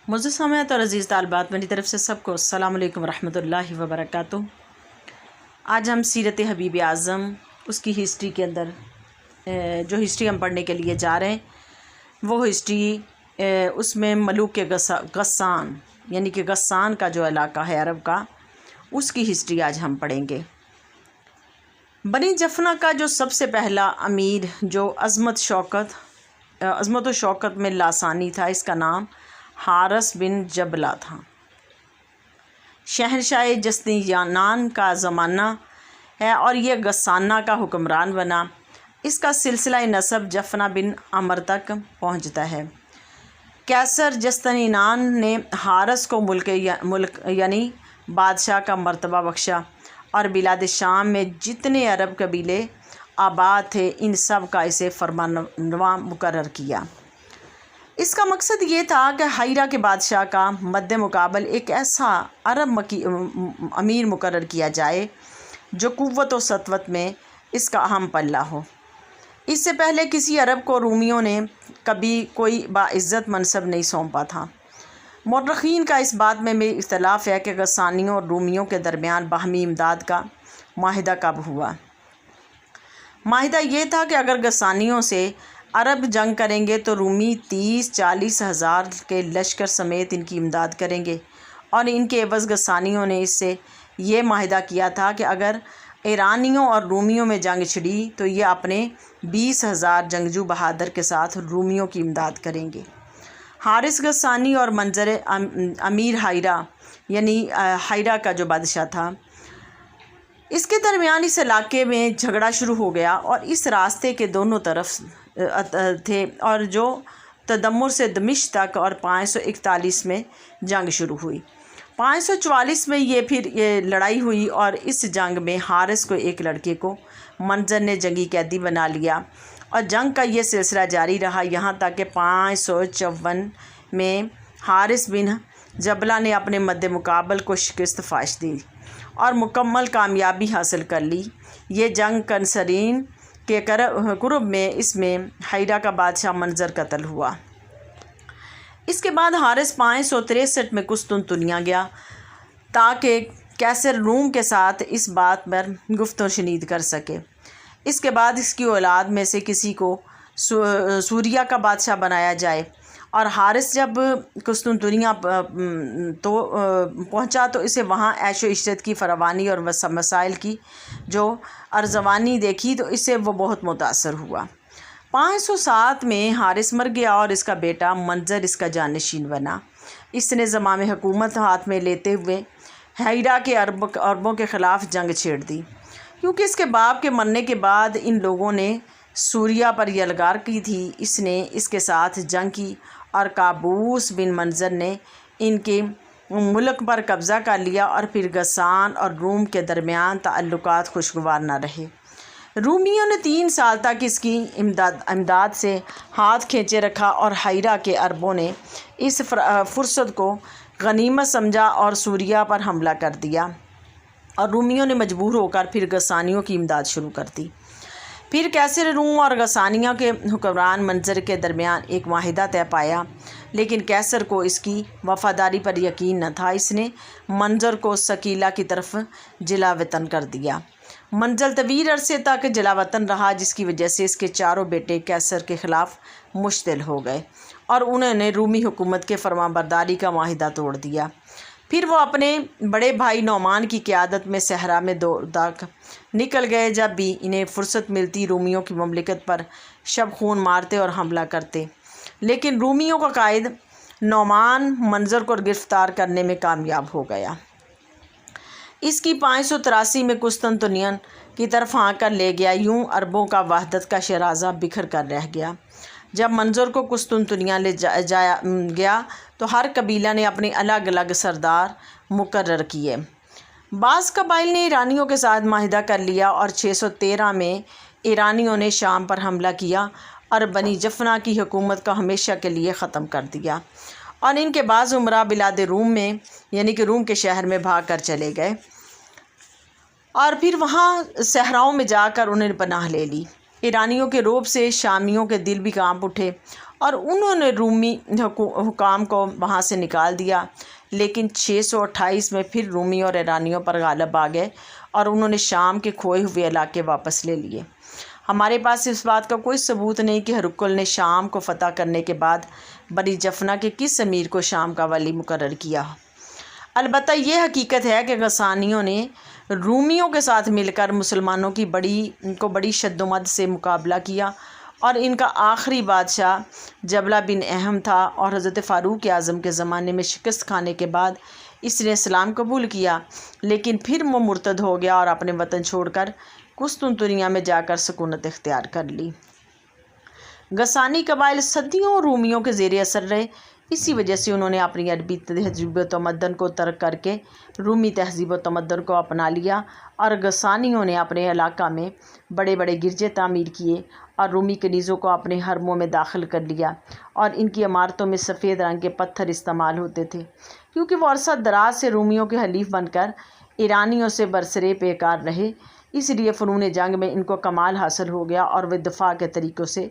معزز سامعین اور عزیز طالبات، میری طرف سے سب کو السلام علیکم ورحمۃ اللہ وبرکاتہ۔ آج ہم سیرت حبیب اعظم اس کی ہسٹری کے اندر جو ہسٹری ہم پڑھنے کے لیے جا رہے ہیں وہ ہسٹری اس میں ملوک غسان یعنی کہ غسان کا جو علاقہ ہے عرب کا، اس کی ہسٹری آج ہم پڑھیں گے۔ بنی جفنا کا جو سب سے پہلا امیر جو عظمت و شوکت میں لاسانی تھا، اس کا نام حارث بن جبلہ تھا۔ شہنشاہ جستینیان کا زمانہ ہے اور یہ غسانہ کا حکمران بنا۔ اس کا سلسلہ نسب جفنا بن عمر تک پہنچتا ہے۔ قیصر جستینیان نے حارث کو ملک یعنی بادشاہ کا مرتبہ بخشا اور بلاد شام میں جتنے عرب قبیلے آباد تھے ان سب کا اسے فرمانرواں مقرر کیا۔ اس کا مقصد یہ تھا کہ ہیرا کے بادشاہ کا مد مقابل ایک ایسا عرب امیر مقرر کیا جائے جو قوت و سطوت میں اس کا اہم پلہ ہو۔ اس سے پہلے کسی عرب کو رومیوں نے کبھی کوئی باعزت منصب نہیں سونپا تھا۔ مورخین کا اس بات میں بھی اختلاف ہے کہ غسانیوں اور رومیوں کے درمیان باہمی امداد کا معاہدہ کب ہوا۔ معاہدہ یہ تھا کہ اگر غسانیوں سے عرب جنگ کریں گے تو رومی 30-40 ہزار کے لشکر سمیت ان کی امداد کریں گے، اور ان کے عوض غسانیوں نے اس سے یہ معاہدہ کیا تھا کہ اگر ایرانیوں اور رومیوں میں جنگ چھڑی تو یہ اپنے 20,000 جنگجو بہادر کے ساتھ رومیوں کی امداد کریں گے۔ حارث غسانی اور منظر امیر ہیرا یعنی ہیرا کا جو بادشاہ تھا، اس کے درمیان اس علاقے میں جھگڑا شروع ہو گیا اور اس راستے کے دونوں طرف تھے، اور جو تدمر سے دمشق تک، اور 541 میں جنگ شروع ہوئی۔ 544 میں یہ لڑائی ہوئی اور اس جنگ میں حارث کو ایک لڑکے کو منظر نے جنگی قیدی بنا لیا، اور جنگ کا یہ سلسلہ جاری رہا یہاں تک کہ 554 میں حارث بن جبلہ نے اپنے مد مقابل کو شکست فاش دی اور مکمل کامیابی حاصل کر لی۔ یہ جنگ کنسرین کے قرب میں اس میں ہیرا کا بادشاہ منظر قتل ہوا۔ اس کے بعد حارث 563 میں قسطنطنیہ گیا تاکہ قیصر روم کے ساتھ اس بات پر گفت و شنید کر سکے۔ اس کے بعد اس کی اولاد میں سے کسی کو سوریہ کا بادشاہ بنایا جائے، اور حارث جب قسطنطنیہ پہنچا تو اسے وہاں عیش و عشرت کی فراوانی اور مسائل کی جو ارزوانی دیکھی تو اس سے وہ بہت متاثر ہوا۔ 507 میں حارث مر گیا اور اس کا بیٹا منظر اس کا جانشین بنا۔ اس نے زمام حکومت ہاتھ میں لیتے ہوئے ہیرا کے عربوں کے خلاف جنگ چھیڑ دی، کیونکہ اس کے باپ کے مرنے کے بعد ان لوگوں نے سوریہ پر یلغار کی تھی۔ اس نے اس کے ساتھ جنگ کی اور قابوس بن منظر نے ان کے ملک پر قبضہ کر لیا، اور پھر غسان اور روم کے درمیان تعلقات خوشگوار نہ رہے۔ رومیوں نے 3 سال تک اس کی امداد سے ہاتھ کھینچے رکھا، اور ہیرا کے عربوں نے اس فرصت کو غنیمت سمجھا اور سوریہ پر حملہ کر دیا، اور رومیوں نے مجبور ہو کر پھر غسانیوں کی امداد شروع کر دی۔ پھر قیصر روم اور غسانیہ کے حکمران منظر کے درمیان ایک معاہدہ طے پایا، لیکن قیصر کو اس کی وفاداری پر یقین نہ تھا۔ اس نے منظر کو ثقیلہ کی طرف جلا وطن کر دیا۔ منظر طویل عرصے تک جلا وطن رہا، جس کی وجہ سے اس کے چاروں بیٹے قیصر کے خلاف مشتعل ہو گئے اور انہوں نے رومی حکومت کے فرمانبرداری کا معاہدہ توڑ دیا۔ پھر وہ اپنے بڑے بھائی نعمان کی قیادت میں صحرا میں تک نکل گئے۔ جب بھی انہیں فرصت ملتی رومیوں کی مملکت پر شب خون مارتے اور حملہ کرتے، لیکن رومیوں کا قائد نعمان منظر کو گرفتار کرنے میں کامیاب ہو گیا۔ اس کی 583 میں قسطنطنیہ کی طرف ہاں کر لے گیا۔ یوں عربوں کا وحدت کا شیرازہ بکھر کر رہ گیا۔ جب منظر کو قسطنطنیہ لے جایا گیا تو ہر قبیلہ نے اپنے الگ الگ سردار مقرر کیے۔ بعض قبائل نے ایرانیوں کے ساتھ معاہدہ کر لیا، اور 613 میں ایرانیوں نے شام پر حملہ کیا اور بنی جفنا کی حکومت کو ہمیشہ کے لیے ختم کر دیا، اور ان کے بعض عمرہ بلاد روم میں یعنی کہ روم کے شہر میں بھاگ کر چلے گئے، اور پھر وہاں صحراؤں میں جا کر انہیں پناہ لے لی۔ ایرانیوں کے رعب سے شامیوں کے دل بھی کانپ اٹھے، اور انہوں نے رومی حکام کو وہاں سے نکال دیا، لیکن 628 میں پھر رومی اور ایرانیوں پر غالب آ گئے اور انہوں نے شام کے کھوئے ہوئے علاقے واپس لے لیے۔ ہمارے پاس اس بات کا کوئی ثبوت نہیں کہ ہرقل نے شام کو فتح کرنے کے بعد بنی جفنہ کے کس امیر کو شام کا ولی مقرر کیا۔ البتہ یہ حقیقت ہے کہ غسانیوں نے رومیوں کے ساتھ مل کر مسلمانوں کی بڑی شد و مد سے مقابلہ کیا، اور ان کا آخری بادشاہ جبلہ بن اہم تھا، اور حضرت فاروق اعظم کے زمانے میں شکست کھانے کے بعد اس نے اسلام قبول کیا، لیکن پھر وہ مرتد ہو گیا اور اپنے وطن چھوڑ کر قسطنطنیہ میں جا کر سکونت اختیار کر لی۔ غسانی قبائل صدیوں رومیوں کے زیر اثر رہے، اسی وجہ سے انہوں نے اپنی عربی تہذیب و تمدن کو ترک کر کے رومی تہذیب و تمدن کو اپنا لیا، اور غسانیوں نے اپنے علاقہ میں بڑے بڑے گرجے تعمیر کیے اور رومی کنیزوں کو اپنے حرموں میں داخل کر لیا، اور ان کی عمارتوں میں سفید رنگ کے پتھر استعمال ہوتے تھے، کیونکہ وہ عرصہ دراز سے رومیوں کے حلیف بن کر ایرانیوں سے برسرے پیکار رہے، اس لیے فنون جنگ میں ان کو کمال حاصل ہو گیا اور وہ دفاع کے طریقوں سے